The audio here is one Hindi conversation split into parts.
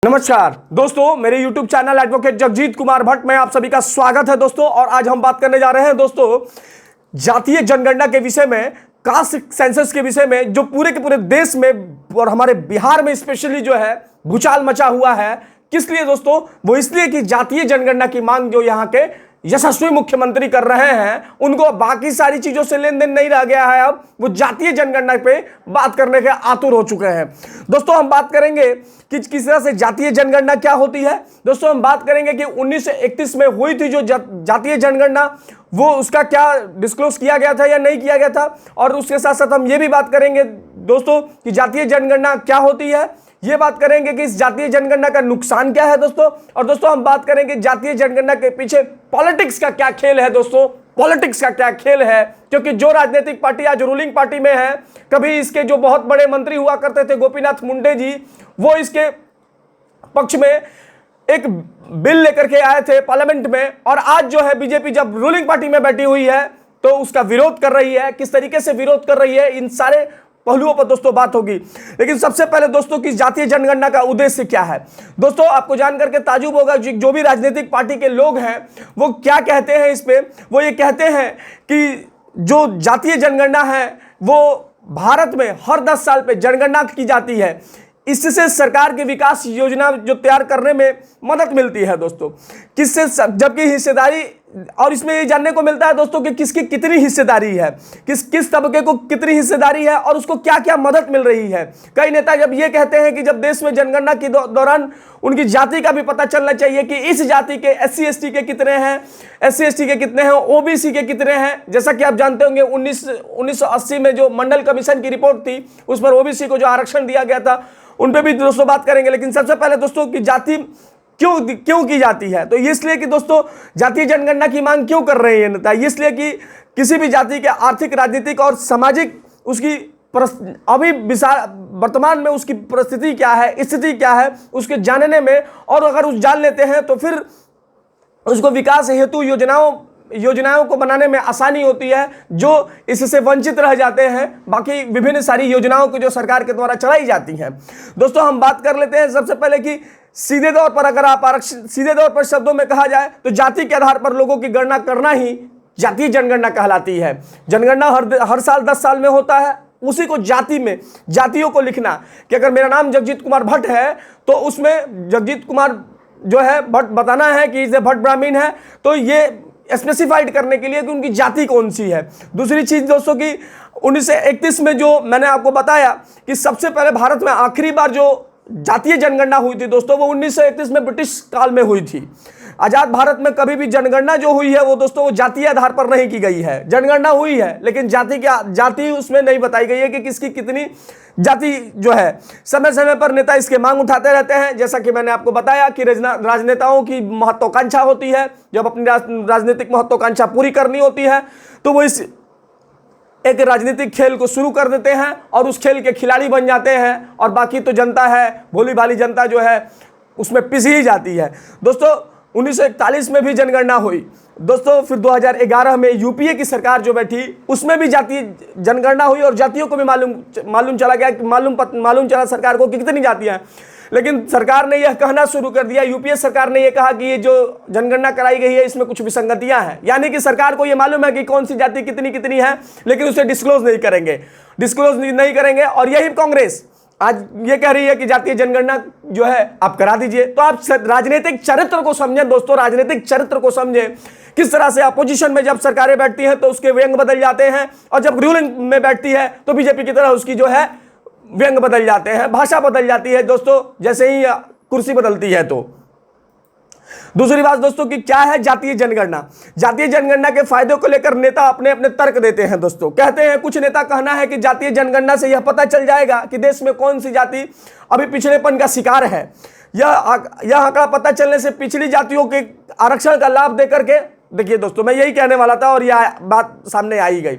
नमस्कार दोस्तों, मेरे YouTube channel advocate Jagjit Kumar Bhatt में आप सभी का स्वागत है दोस्तों। और आज हम बात करने जा रहे हैं दोस्तों जातीय जनगणना के विषय में, कास्ट सेंसस के विषय में, जो पूरे के पूरे देश में और हमारे बिहार में स्पेशली जो है भूचाल मचा हुआ है। किस लिए दोस्तों? वो इसलिए कि जातीय जनगणना की मांग जो यहाँ के यशस्वी मुख्यमंत्री कर रहे हैं, उनको बाकी सारी चीजों से लेन देन नहीं रह गया है। अब वो जातीय जनगणना पे बात करने के आतुर हो चुके हैं। दोस्तों हम बात करेंगे कि किस तरह से जातीय जनगणना क्या होती है। दोस्तों हम बात करेंगे कि 1931 में हुई थी जो जातीय जनगणना, वो उसका क्या डिस्क्लोज किया गया था या नहीं किया गया था। और उसके साथ साथ हम ये भी बात करेंगे दोस्तों कि जातीय जनगणना क्या होती है, ये बात करेंगे कि इस जातीय जनगणना का नुकसान क्या है दोस्तों। और दोस्तों हम बात करेंगे जातीय जनगणना के पीछे पॉलिटिक्स का क्या खेल है दोस्तों, पॉलिटिक्स का क्या खेल है। क्योंकि जो राजनीतिक पार्टी आज रूलिंग पार्टी में है, कभी इसके जो बहुत बड़े मंत्री हुआ करते थे गोपीनाथ मुंडे जी, वो इसके पक्ष में एक बिल लेकर के आए थे पार्लियामेंट में। और आज जो है बीजेपी जब रूलिंग पार्टी में बैठी हुई है तो उसका विरोध कर रही है। किस तरीके से विरोध कर रही है, इन सारे पहलुओं पर दोस्तों बात होगी। लेकिन सबसे पहले दोस्तों की जातीय जनगणना का उद्देश्य क्या है। दोस्तों आपको जानकर के ताजुब होगा, जो भी राजनीतिक पार्टी के लोग हैं वो क्या कहते हैं इस पे। वो ये कहते हैं कि जो जातीय जनगणना है वो भारत में हर 10 साल पे जनगणना की जाती है, इससे सरकार की विकास योजना जो तैयार करने में मदद मिलती है दोस्तों। किससे? जबकि हिस्सेदारी, और इसमें ये जानने को मिलता है दोस्तों कि किसकी कितनी हिस्सेदारी है, किस तबके को कितनी हिस्सेदारी है और उसको क्या क्या मदद मिल रही है। कई नेता जब ये कहते हैं कि जब देश में जनगणना के दौरान उनकी जाति का भी पता चलना चाहिए कि इस जाति के SC ST के कितने हैं, SC ST के कितने हैं, OBC के कितने हैं। जैसा कि आप जानते होंगे 1980 में जो मंडल कमीशन की रिपोर्ट थी, उस पर OBC को जो आरक्षण दिया गया था, उन पे भी दोस्तों बात करेंगे। लेकिन सबसे पहले दोस्तों की जाति क्यों की जाती है, तो इसलिए कि दोस्तों जातीय जनगणना की मांग क्यों कर रहे हैं नेता, इसलिए कि किसी भी जाति के आर्थिक, राजनीतिक और सामाजिक उसकी अभी वर्तमान में उसकी परिस्थिति क्या है, स्थिति क्या है, उसके जानने में, और अगर उस जान लेते हैं तो फिर उसको विकास हेतु योजनाओं को बनाने में आसानी होती है, जो इससे वंचित रह जाते हैं बाकी विभिन्न सारी योजनाओं को जो सरकार के द्वारा चलाई जाती हैं। दोस्तों हम बात कर लेते हैं सबसे पहले कि सीधे तौर पर, अगर आप सीधे तौर पर शब्दों में कहा जाए तो जाति के आधार पर लोगों की गणना करना ही जातीय जनगणना कहलाती है। जनगणना हर साल 10 साल में होता है। उसी को जाति में, जातियों को लिखना कि अगर मेरा नाम जगजीत कुमार भट्ट है तो उसमें जगजीत कुमार जो है भट्ट बताना है कि इसे भट्ट ब्राह्मण है, तो ये स्पेसिफाइड करने के लिए कि उनकी जाति कौन सी है। दूसरी चीज दोस्तों की 1931 में जो मैंने आपको बताया कि सबसे पहले भारत में आखिरी बार जो जातीय जनगणना हुई थी दोस्तों, वो 1931 में ब्रिटिश काल में हुई थी। आजाद भारत में कभी भी जनगणना जो हुई है वो दोस्तों वो जातीय आधार पर नहीं की गई है। जनगणना हुई है लेकिन जाति उसमें नहीं बताई गई है कि किसकी कितनी जाति जो है। समय समय पर नेता इसके मांग उठाते रहते हैं। जैसा कि मैंने आपको बताया कि राजनेताओं की महत्वाकांक्षा होती है, जब अपनी राजनीतिक महत्वाकांक्षा पूरी करनी होती है तो वो इस एक राजनीतिक खेल को शुरू कर देते हैं और उस खेल के खिलाड़ी बन जाते हैं, और बाकी तो जनता है, भोली भाली जनता जो है उसमें पिस ही जाती है। दोस्तों 1941 में भी जनगणना हुई दोस्तों, फिर 2011 में UPA की सरकार जो बैठी उसमें भी जातीय जनगणना हुई और जातियों को भी मालूम चला सरकार को कि कितनी जातियां हैं। लेकिन सरकार ने यह कहना शुरू कर दिया, UPA सरकार ने यह कहा कि ये जो जनगणना कराई गई है इसमें कुछ विसंगतियां हैं। यानी कि सरकार को यह मालूम है कि कौन सी जाति कितनी है, लेकिन उसे डिस्क्लोज नहीं करेंगे। और यही कांग्रेस आज ये कह रही है कि जातीय जनगणना जो है आप करा दीजिए। तो आप राजनीतिक चरित्र को समझें दोस्तों, राजनीतिक चरित्र को समझें। किस तरह से अपोजिशन में जब सरकारें बैठती हैं तो उसके व्यंग बदल जाते हैं, और जब रूलिंग में बैठती है तो बीजेपी की तरह उसकी जो है व्यंग बदल जाते हैं, भाषा बदल जाती है दोस्तों, जैसे ही कुर्सी बदलती है। तो दूसरी बात दोस्तों कि क्या है जातीय जनगणना। जातीय जनगणना के फायदों को लेकर नेता अपने अपने तर्क देते हैं दोस्तों। कहते हैं, कुछ नेता कहना है कि जातीय जनगणना से यह पता चल जाएगा कि देश में कौन सी जाति अभी पिछड़ेपन का शिकार है। यह आंकड़ा पता चलने से पिछड़ी जातियों के आरक्षण का लाभ देकर के, देखिए दोस्तों मैं यही कहने वाला था और यह बात सामने आई गई।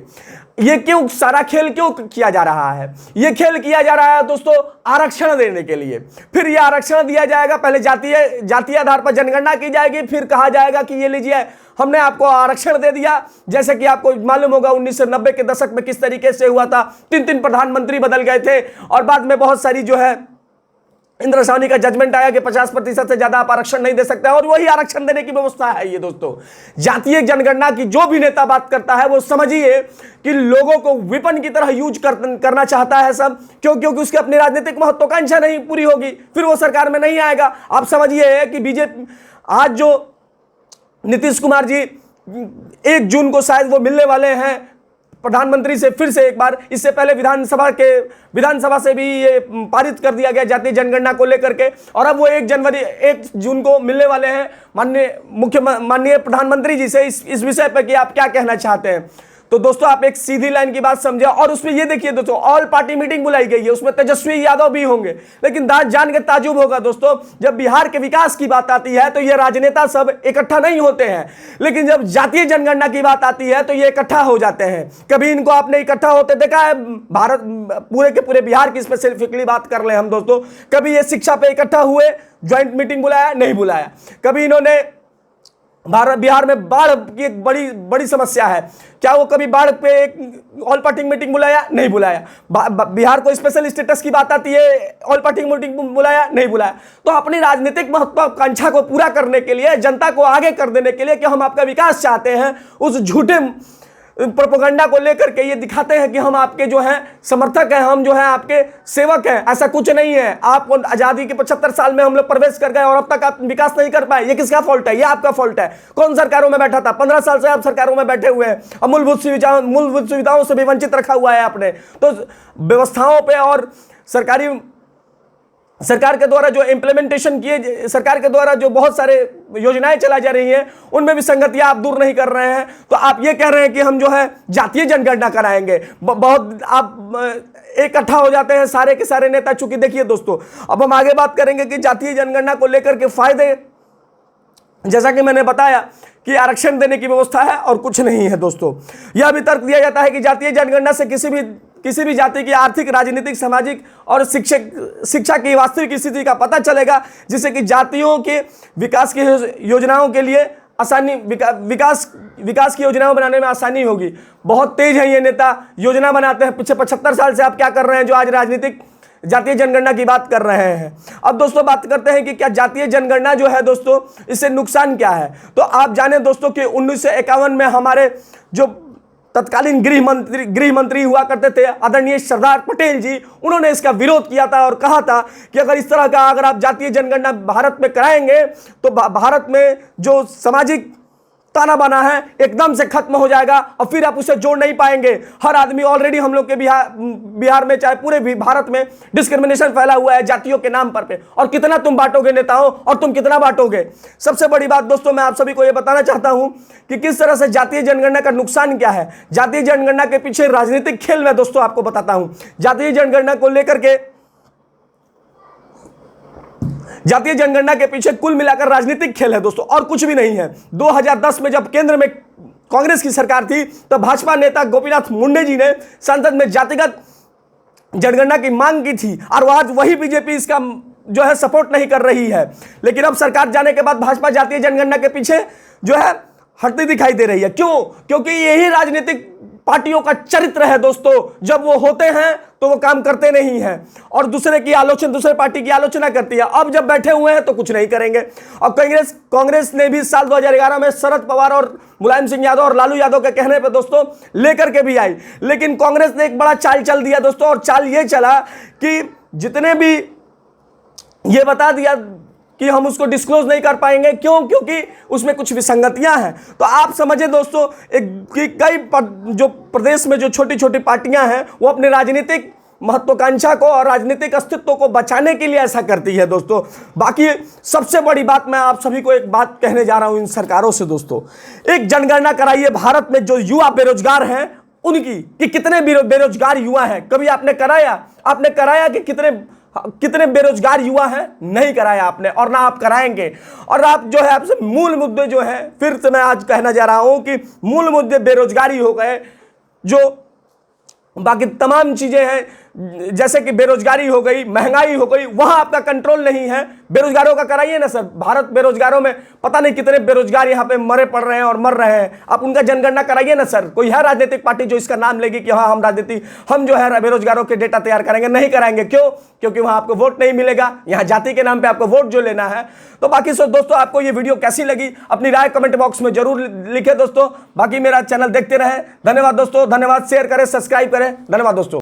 ये क्यों सारा खेल क्यों किया जा रहा है? ये खेल किया जा रहा है दोस्तों आरक्षण देने के लिए। फिर ये आरक्षण दिया जाएगा, पहले जातीय आधार पर जनगणना की जाएगी, फिर कहा जाएगा कि ये लीजिए हमने आपको आरक्षण दे दिया। जैसे कि आपको मालूम होगा 1990 के दशक में किस तरीके से हुआ था, 3 प्रधानमंत्री बदल गए थे और बाद में बहुत सारी जो है इंद्र साहनी का जजमेंट आया कि 50% से ज्यादा आप आरक्षण नहीं दे सकते, और वही आरक्षण देने की व्यवस्था है ये दोस्तों। जातीय जनगणना की जो भी नेता बात करता है वो समझिए कि लोगों को विपन की तरह यूज करना चाहता है सब, क्योंकि उसकी अपनी राजनीतिक महत्वाकांक्षा नहीं पूरी होगी, फिर वो सरकार में नहीं आएगा। आप समझिए कि बीजेपी आज जो नीतीश कुमार जी 1 जून को शायद वो मिलने वाले हैं प्रधानमंत्री से फिर से एक बार, इससे पहले विधानसभा से भी ये पारित कर दिया गया जातीय जनगणना को लेकर के, और अब वो 1 जून को मिलने वाले हैं माननीय प्रधानमंत्री जी से इस विषय पर कि आप क्या कहना चाहते हैं। तो दोस्तों आप एक सीधी लाइन की बात समझे, और उसमें ये देखिए दोस्तों ऑल पार्टी मीटिंग बुलाई गई है, उसमें तेजस्वी यादव भी होंगे, लेकिन जान के ताजुब होगा दोस्तों, जब बिहार के विकास की बात आती है तो ये राजनेता सब इकट्ठा नहीं होते हैं, लेकिन जब जातीय जनगणना की बात आती है तो ये इकट्ठा हो जाते हैं। कभी इनको आपने इकट्ठा होते देखा है? भारत पूरे के पूरे बिहार की स्पेसिफिकली बात कर ले हम दोस्तों, कभी ये शिक्षा पे इकट्ठा हुए, ज्वाइंट मीटिंग बुलाया? नहीं बुलाया। कभी इन्होंने बिहार में बाढ़ की एक बड़ी समस्या है, क्या वो कभी बाढ़ पे एक ऑल पार्टी मीटिंग बुलाया? नहीं बुलाया। बिहार को स्पेशल स्टेटस की बात आती है, ऑल पार्टी मीटिंग बुलाया? नहीं बुलाया। तो अपनी राजनीतिक महत्वाकांक्षा को पूरा करने के लिए, जनता को आगे कर देने के लिए कि हम आपका विकास चाहते हैं, उस झूठे प्रोपेगेंडा को लेकर के ये दिखाते हैं कि हम आपके जो हैं समर्थक हैं, हम जो हैं आपके सेवक हैं। ऐसा कुछ नहीं है। आप आजादी के 75 साल में हम लोग प्रवेश कर गए और अब तक आप विकास नहीं कर पाए, ये किसका फॉल्ट है? ये आपका फॉल्ट है। कौन सरकारों में बैठा था? 15 साल से आप सरकारों में बैठे हुए हैं, और मूलभूत सुविधाओं से भी वंचित रखा हुआ है आपने। तो व्यवस्थाओं पर और सरकार के द्वारा जो इम्प्लीमेंटेशन किए, सरकार के द्वारा जो बहुत सारे योजनाएं चलाई जा रही हैं, उनमें भी संगतियां आप दूर नहीं कर रहे हैं। तो आप ये कह रहे हैं कि हम जो है जातीय जनगणना कराएंगे, बहुत आप इकट्ठा हो जाते हैं सारे के सारे नेता। चूंकि देखिए दोस्तों, अब हम आगे बात करेंगे कि जातीय जनगणना को लेकर के फायदे, जैसा कि मैंने बताया कि आरक्षण देने की व्यवस्था है और कुछ नहीं है दोस्तों। यह भी तर्क दिया जाता है कि जातीय जनगणना से किसी भी जाति की आर्थिक, राजनीतिक, सामाजिक और शिक्षा की वास्तविक स्थिति का पता चलेगा, जिससे कि जातियों के विकास की योजनाओं के लिए आसानी, विकास की योजनाओं बनाने में आसानी होगी। बहुत तेज है ये नेता, योजना बनाते हैं। पिछले 75 साल से आप क्या कर रहे हैं जो आज राजनीतिक जातीय जनगणना की बात कर रहे हैं। अब दोस्तों बात करते हैं कि क्या जातीय जनगणना जो है दोस्तों, इससे नुकसान क्या है। तो आप जाने दोस्तों कि 1951 में हमारे जो तत्कालीन गृह मंत्री हुआ करते थे आदरणीय सरदार पटेल जी, उन्होंने इसका विरोध किया था और कहा था कि अगर आप जातीय जनगणना भारत में कराएंगे तो भारत में जो सामाजिक ताना बाना है एकदम से खत्म हो जाएगा, और फिर आप उसे जोड़ नहीं पाएंगे। हर आदमी, ऑलरेडी हम लोग के बिहार में, चाहे पूरे भारत में डिस्क्रिमिनेशन फैला हुआ है जातियों के नाम पर पे, और कितना तुम बांटोगे नेताओं, और तुम कितना बांटोगे। सबसे बड़ी बात दोस्तों, मैं आप सभी को यह बताना चाहता हूं कि किस तरह से जातीय जनगणना का नुकसान क्या है। जातीय जनगणना के पीछे राजनीतिक खेल मैं दोस्तों आपको बताता हूं। जातीय जनगणना को लेकर के, जातीय जनगणना के पीछे कुल मिलाकर राजनीतिक खेल है दोस्तों, और कुछ भी नहीं है। 2010 में जब केंद्र में कांग्रेस की सरकार थी, तो भाजपा नेता गोपीनाथ मुंडे जी ने संसद में जातिगत जनगणना की मांग की थी, और आज वही बीजेपी इसका जो है सपोर्ट नहीं कर रही है। लेकिन अब सरकार जाने के बाद भाजपा जातीय जनगणना के पीछे जो है हटती दिखाई दे रही है। क्यों? क्योंकि यही राजनीतिक पार्टियों का चरित्र है दोस्तों, जब वो होते हैं तो वो काम करते नहीं हैं और दूसरे पार्टी की आलोचना करती है। अब जब बैठे हुए हैं तो कुछ नहीं करेंगे। और कांग्रेस ने भी साल 2011 में शरद पवार और मुलायम सिंह यादव और लालू यादव के कहने पे दोस्तों लेकर के भी आई, लेकिन कांग्रेस ने एक बड़ा चाल चल दिया दोस्तों, और चाल ये चला कि जितने भी ये बता दिया कि हम उसको डिस्क्लोज नहीं कर पाएंगे। क्यों? क्योंकि उसमें कुछ विसंगतियां हैं। तो आप समझे दोस्तों, कई जो प्रदेश में जो छोटी छोटी पार्टियां हैं वो अपने राजनीतिक महत्वाकांक्षा को और राजनीतिक अस्तित्व को बचाने के लिए ऐसा करती है दोस्तों। बाकी सबसे बड़ी बात, मैं आप सभी को एक बात कहने जा रहा हूं इन सरकारों से दोस्तों, एक जनगणना कराइए भारत में जो युवा बेरोजगार हैं उनकी, कि कितने बेरोजगार युवा हैं। कभी आपने कराया कि कितने बेरोजगार युवा हैं? नहीं कराया आपने, और ना आप कराएंगे। और आप जो है, आपसे मूल मुद्दे जो है, फिर से मैं आज कहना जा रहा हूं कि मूल मुद्दे बेरोजगारी हो गए, जो बाकी तमाम चीजें हैं जैसे कि बेरोजगारी हो गई, महंगाई हो गई, वहां आपका कंट्रोल नहीं है। बेरोजगारों का कराइए ना सर। भारत बेरोजगारों में पता नहीं कितने बेरोजगार यहां पे मरे पड़ रहे हैं और मर रहे हैं। आप उनका जनगणना कराइए ना सर। कोई है राजनीतिक पार्टी जो इसका नाम लेगी कि हाँ हम राजनीति, हम जो है बेरोजगारों के डेटा तैयार करेंगे? नहीं कराएंगे। क्यों? क्योंकि वहां आपको वोट नहीं मिलेगा। यहां जाति के नाम पे आपको वोट जो लेना है। तो बाकी सो दोस्तों, आपको ये वीडियो कैसी लगी अपनी राय कमेंट बॉक्स में जरूर लिखे दोस्तों। बाकी मेरा चैनल देखते रहे। धन्यवाद दोस्तों, धन्यवाद। शेयर करें, सब्सक्राइब करें। धन्यवाद दोस्तों।